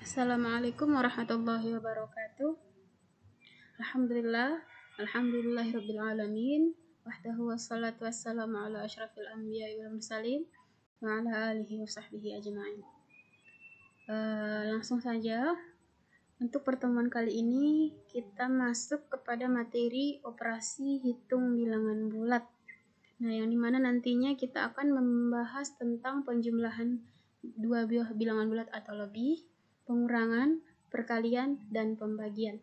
Assalamualaikum warahmatullahi wabarakatuh. Alhamdulillahirabbil alamin. Wahdahu wassalatu wassalamu ala asyrafil anbiya'i wal mursalin wa ala alihi wa sahbihi ajma'in. Langsung saja. Untuk pertemuan kali ini kita masuk kepada materi operasi hitung bilangan bulat. Nah, yang dimana nantinya kita akan membahas tentang penjumlahan dua buah bilangan bulat atau lebih, pengurangan, perkalian, dan pembagian.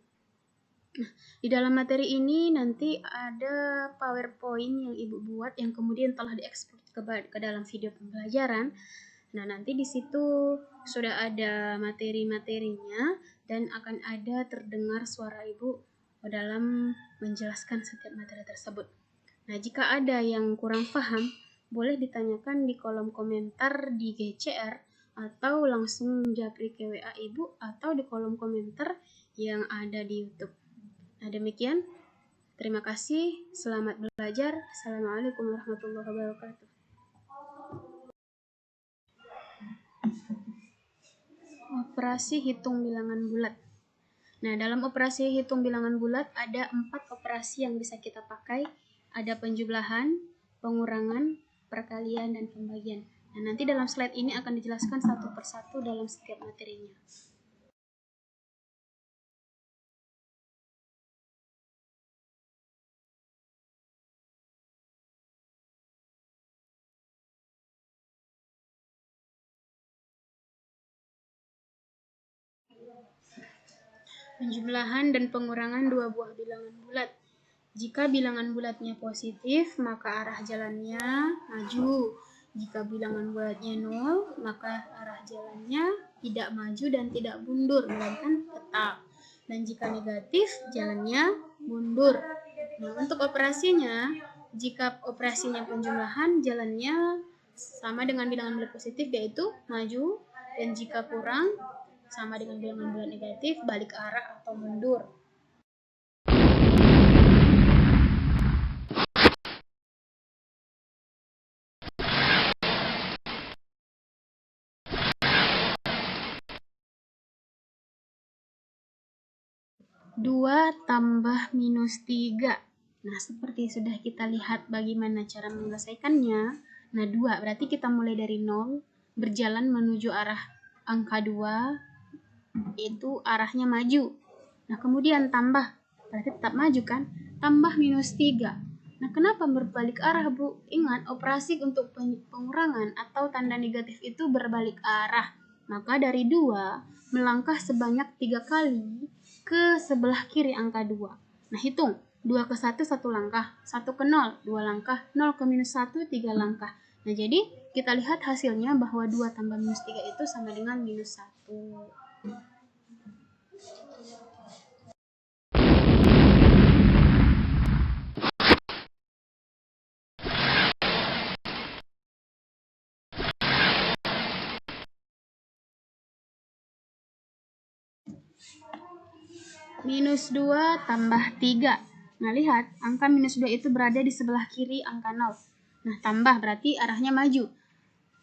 Nah, di dalam materi ini nanti ada PowerPoint yang Ibu buat yang kemudian telah diekspor ke dalam video pembelajaran. Nah, nanti di situ sudah ada materi-materinya dan akan ada terdengar suara Ibu dalam menjelaskan setiap materi tersebut. Nah, jika ada yang kurang paham, boleh ditanyakan di kolom komentar di GCR atau langsung japri ke WA Ibu atau di kolom komentar yang ada di YouTube. Nah, demikian. Terima kasih. Selamat belajar. Assalamualaikum warahmatullahi wabarakatuh. Operasi hitung bilangan bulat. Nah, dalam operasi hitung bilangan bulat ada 4 operasi yang bisa kita pakai. Ada penjumlahan, pengurangan, perkalian, dan pembagian. Nah, nanti dalam slide ini akan dijelaskan satu persatu dalam setiap materinya. Penjumlahan dan pengurangan dua buah bilangan bulat. Jika bilangan bulatnya positif, maka arah jalannya maju. Jika bilangan bulatnya 0, maka arah jalannya tidak maju dan tidak mundur, melainkan tetap. Dan jika negatif, jalannya mundur. Nah, untuk operasinya, jika operasinya penjumlahan, jalannya sama dengan bilangan bulat positif, yaitu maju. Dan jika kurang, sama dengan bilangan bulat negatif, balik arah atau mundur. Dua tambah minus 3. Nah, seperti sudah kita lihat bagaimana cara menyelesaikannya. Nah, 2 berarti kita mulai dari 0, berjalan menuju arah angka 2, itu arahnya maju. Nah, kemudian tambah, berarti tetap maju kan? Tambah minus 3. Nah, kenapa berbalik arah, Bu? Ingat, operasi untuk pengurangan atau tanda negatif itu berbalik arah. Maka dari 2, melangkah sebanyak 3 kali ke sebelah kiri angka 2. Nah, hitung. 2 ke 1, 1 langkah. 1 ke 0, 2 langkah. 0 ke minus 1, 3 langkah. Nah, jadi kita lihat hasilnya bahwa 2 tambah minus 3 itu sama dengan minus 1. Minus 2 tambah 3. Nah, lihat, angka minus 2 itu berada di sebelah kiri angka 0. Nah, tambah berarti arahnya maju.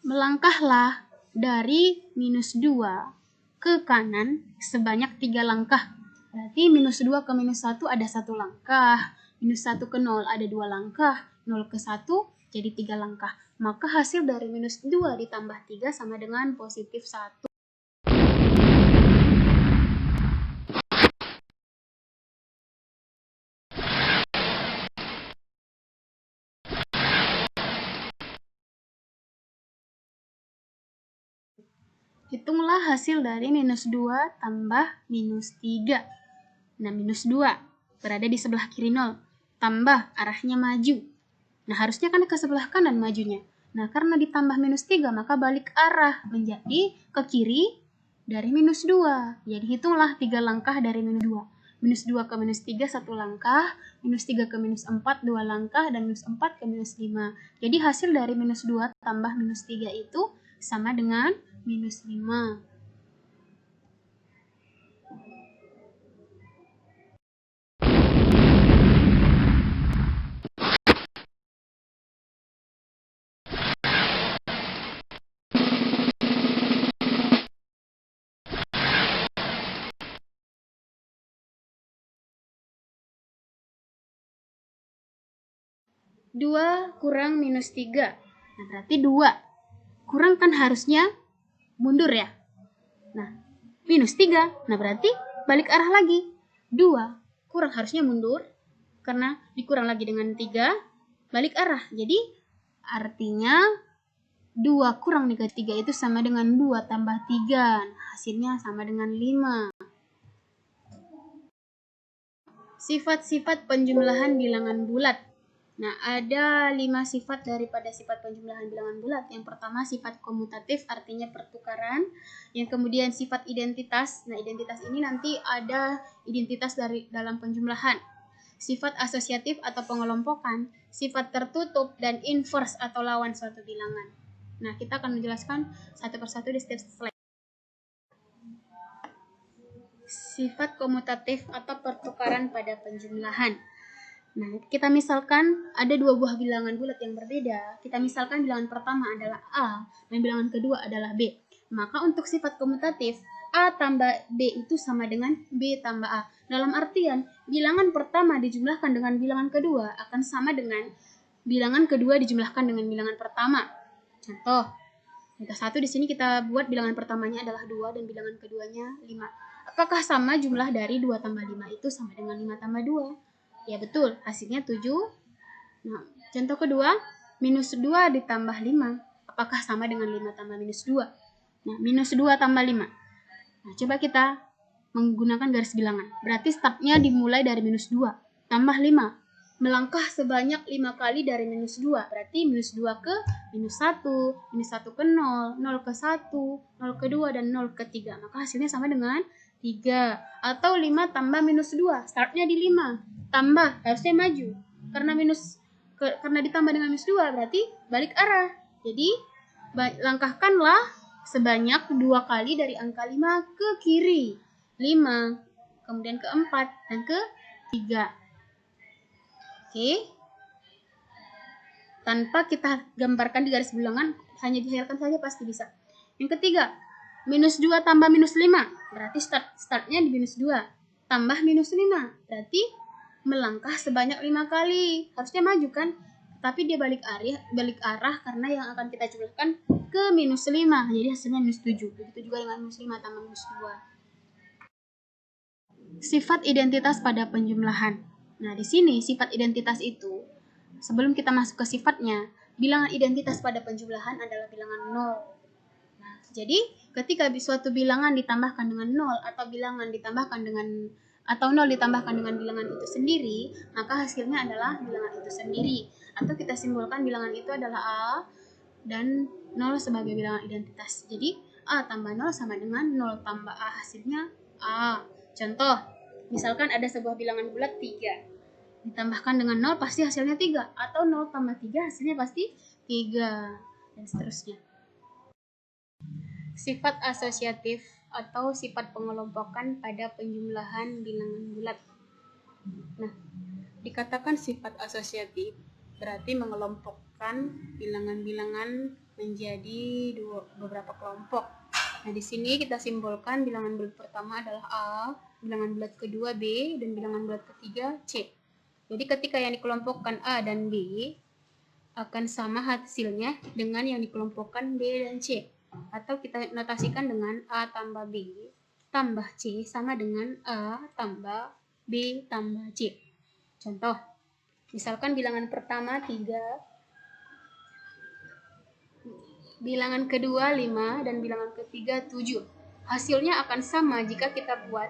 Melangkahlah dari minus 2 ke kanan sebanyak 3 langkah. Berarti minus 2 ke minus 1 ada 1 langkah. Minus 1 ke 0 ada 2 langkah. 0 ke 1 jadi 3 langkah. Maka hasil dari minus 2 ditambah 3 sama dengan positif 1. Hitunglah hasil dari minus 2 tambah minus 3. Nah, minus 2 berada di sebelah kiri 0. Tambah, arahnya maju. Nah, harusnya kan ke sebelah kanan majunya. Nah, karena ditambah minus 3, maka balik arah menjadi ke kiri dari minus 2. Jadi, hitunglah 3 langkah dari minus 2. Minus 2 ke minus 3, 1 langkah. Minus 3 ke minus 4, 2 langkah. Dan minus 4 ke minus 5. Jadi, hasil dari minus 2 tambah minus 3 itu sama dengan minus 5. 2 kurang minus 3. Nah, berarti 2. Kurang kan harusnya mundur ya. Nah, minus 3. Nah, berarti balik arah lagi. 2 kurang harusnya mundur. Karena dikurang lagi dengan 3, balik arah. Jadi, artinya 2 kurang negatif 3 itu sama dengan 2 tambah 3. Nah, hasilnya sama dengan 5. Sifat-sifat penjumlahan bilangan bulat. Nah, ada 5 sifat daripada sifat penjumlahan bilangan bulat. Yang pertama sifat komutatif, artinya pertukaran. Yang kemudian sifat identitas. Nah, identitas ini nanti ada identitas dari dalam penjumlahan. Sifat asosiatif atau pengelompokan, sifat tertutup, dan inverse atau lawan suatu bilangan. Nah, kita akan menjelaskan satu persatu di setiap slide. Sifat komutatif atau pertukaran pada penjumlahan. Nah, kita misalkan ada 2 buah bilangan bulat yang berbeda. Kita misalkan bilangan pertama adalah A dan bilangan kedua adalah B. Maka untuk sifat komutatif, A tambah B itu sama dengan B tambah A. Dalam artian, bilangan pertama dijumlahkan dengan bilangan kedua akan sama dengan bilangan kedua dijumlahkan dengan bilangan pertama. Contoh, contoh 1 di sini kita buat bilangan pertamanya adalah 2 dan bilangan keduanya 5. Apakah sama jumlah dari 2 tambah 5 itu sama dengan 5 tambah 2? Ya betul, hasilnya 7. Nah, contoh kedua, minus 2 ditambah 5. Apakah sama dengan 5 tambah minus 2? Nah, minus 2 tambah 5. Nah, coba kita menggunakan garis bilangan. Berarti startnya dimulai dari minus 2. Tambah 5. Melangkah sebanyak 5 kali dari minus 2. Berarti minus 2 ke minus 1, minus 1 ke 0, 0 ke 1, 0 ke 2, dan 0 ke 3. Maka hasilnya sama dengan 3. Atau 5 tambah minus 2. Startnya di 5. Tambah, harusnya maju. Karena ditambah dengan minus 2, berarti balik arah. Jadi, langkahkanlah sebanyak 2 kali dari angka 5 ke kiri. 5, kemudian ke 4, dan ke 3. Oke. Tanpa kita gambarkan di garis bilangan, hanya dihayalkan saja pasti bisa. Yang ketiga, minus 2 tambah minus 5. Berarti startnya di minus 2. Tambah minus 5. Berarti melangkah sebanyak 5 kali. Harusnya maju kan? Tapi dia balik arah karena yang akan kita jumlahkan ke minus 5. Jadi hasilnya minus 7. Begitu juga dengan minus 5 tambah minus 2. Sifat identitas pada penjumlahan. Nah, di sini sifat identitas itu, sebelum kita masuk ke sifatnya, bilangan identitas pada penjumlahan adalah bilangan 0. Nah, jadi ketika suatu bilangan ditambahkan dengan 0 atau bilangan ditambahkan dengan 0 ditambahkan dengan bilangan itu sendiri, maka hasilnya adalah bilangan itu sendiri. Atau kita simbolkan bilangan itu adalah A dan 0 sebagai bilangan identitas. Jadi A tambah 0 sama dengan 0 tambah A, hasilnya A. Contoh, misalkan ada sebuah bilangan bulat 3. Ditambahkan dengan 0 pasti hasilnya 3. Atau 0 tambah 3 hasilnya pasti 3. Dan seterusnya. Sifat asosiatif atau sifat pengelompokan pada penjumlahan bilangan bulat. Nah, dikatakan sifat asosiatif berarti mengelompokkan bilangan-bilangan menjadi beberapa kelompok. Nah, di sini kita simbolkan bilangan bulat pertama adalah A, bilangan bulat kedua B, dan bilangan bulat ketiga C. Jadi ketika yang dikelompokkan A dan B akan sama hasilnya dengan yang dikelompokkan B dan C. Atau kita notasikan dengan A tambah B tambah C sama dengan A tambah B tambah C. Contoh, misalkan bilangan pertama 3, bilangan kedua 5, dan bilangan ketiga 7. Hasilnya akan sama jika kita buat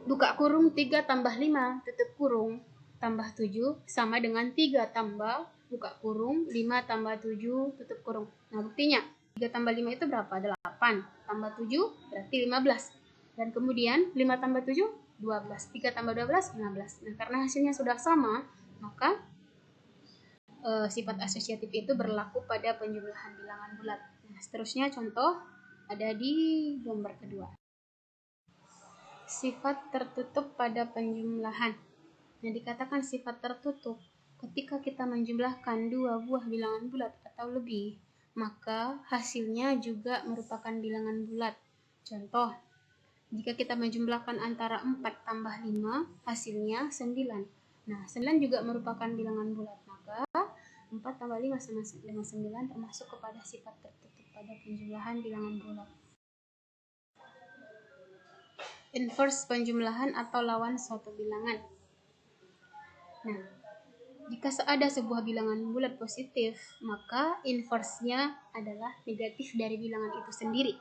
buka kurung 3 tambah 5 tutup kurung tambah 7 sama dengan 3 tambah buka kurung 5 tambah 7 tutup kurung. Nah, buktinya 3 tambah 5 itu berapa? 8 tambah 7 berarti 15. Dan kemudian 5 tambah 7 12. 3 tambah 12 15. Nah, karena hasilnya sudah sama, maka sifat asosiatif itu berlaku pada penjumlahan bilangan bulat. Nah, seterusnya contoh ada di gambar kedua. Sifat tertutup pada penjumlahan. Nah, dikatakan sifat tertutup ketika kita menjumlahkan 2 buah bilangan bulat atau lebih, maka hasilnya juga merupakan bilangan bulat. Contoh, jika kita menjumlahkan antara 4 tambah 5, hasilnya 9. Nah, 9 juga merupakan bilangan bulat, maka 4 tambah 5 sama dengan 9 termasuk kepada sifat tertutup pada penjumlahan bilangan bulat. Inverse penjumlahan atau lawan suatu bilangan. Nah, jika ada sebuah bilangan bulat positif, maka inverse-nya adalah negatif dari bilangan itu sendiri.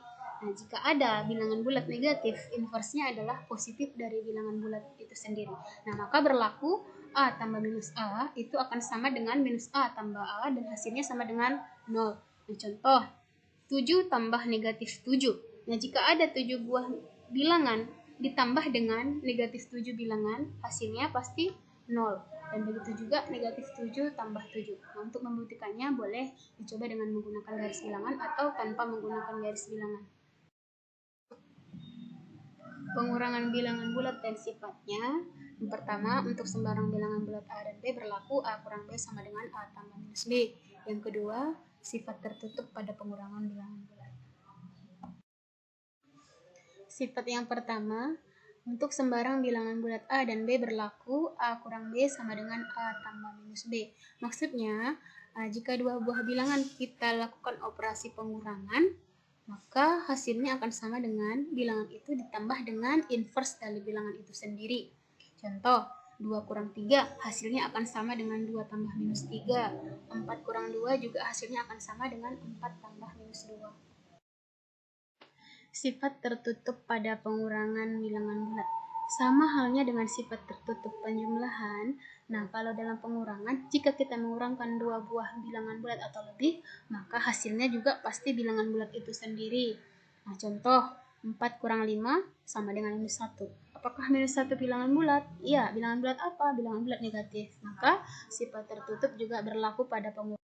Nah, jika ada bilangan bulat negatif, inverse-nya adalah positif dari bilangan bulat itu sendiri. Nah, maka berlaku A tambah minus A itu akan sama dengan minus A tambah A dan hasilnya sama dengan 0. Nah, contoh, 7 tambah negatif 7. Nah, jika ada 7 buah bilangan ditambah dengan negatif 7 bilangan, hasilnya pasti 0. Dan begitu juga negatif 7 tambah 7. Nah, untuk membuktikannya boleh dicoba dengan menggunakan garis bilangan atau tanpa menggunakan garis bilangan. Pengurangan bilangan bulat dan sifatnya. Yang pertama, untuk sembarang bilangan bulat A dan B berlaku A kurang B sama dengan A tambah minus B. Yang kedua, sifat tertutup pada pengurangan bilangan bulat. Sifat yang pertama, untuk sembarang bilangan bulat A dan B berlaku A kurang B sama dengan A tambah minus B. Maksudnya, jika dua buah bilangan kita lakukan operasi pengurangan, maka hasilnya akan sama dengan bilangan itu ditambah dengan inverse dari bilangan itu sendiri. Contoh, 2 kurang 3 hasilnya akan sama dengan 2 tambah minus 3. 4 kurang 2 juga hasilnya akan sama dengan 4 tambah minus 2. Sifat tertutup pada pengurangan bilangan bulat. Sama halnya dengan sifat tertutup penjumlahan. Nah, kalau dalam pengurangan, jika kita mengurangkan dua buah bilangan bulat atau lebih, maka hasilnya juga pasti bilangan bulat itu sendiri. Nah, contoh, 4 kurang 5 sama dengan minus 1. Apakah minus 1 bilangan bulat? Iya, bilangan bulat apa? Bilangan bulat negatif. Maka, sifat tertutup juga berlaku pada pengurangan.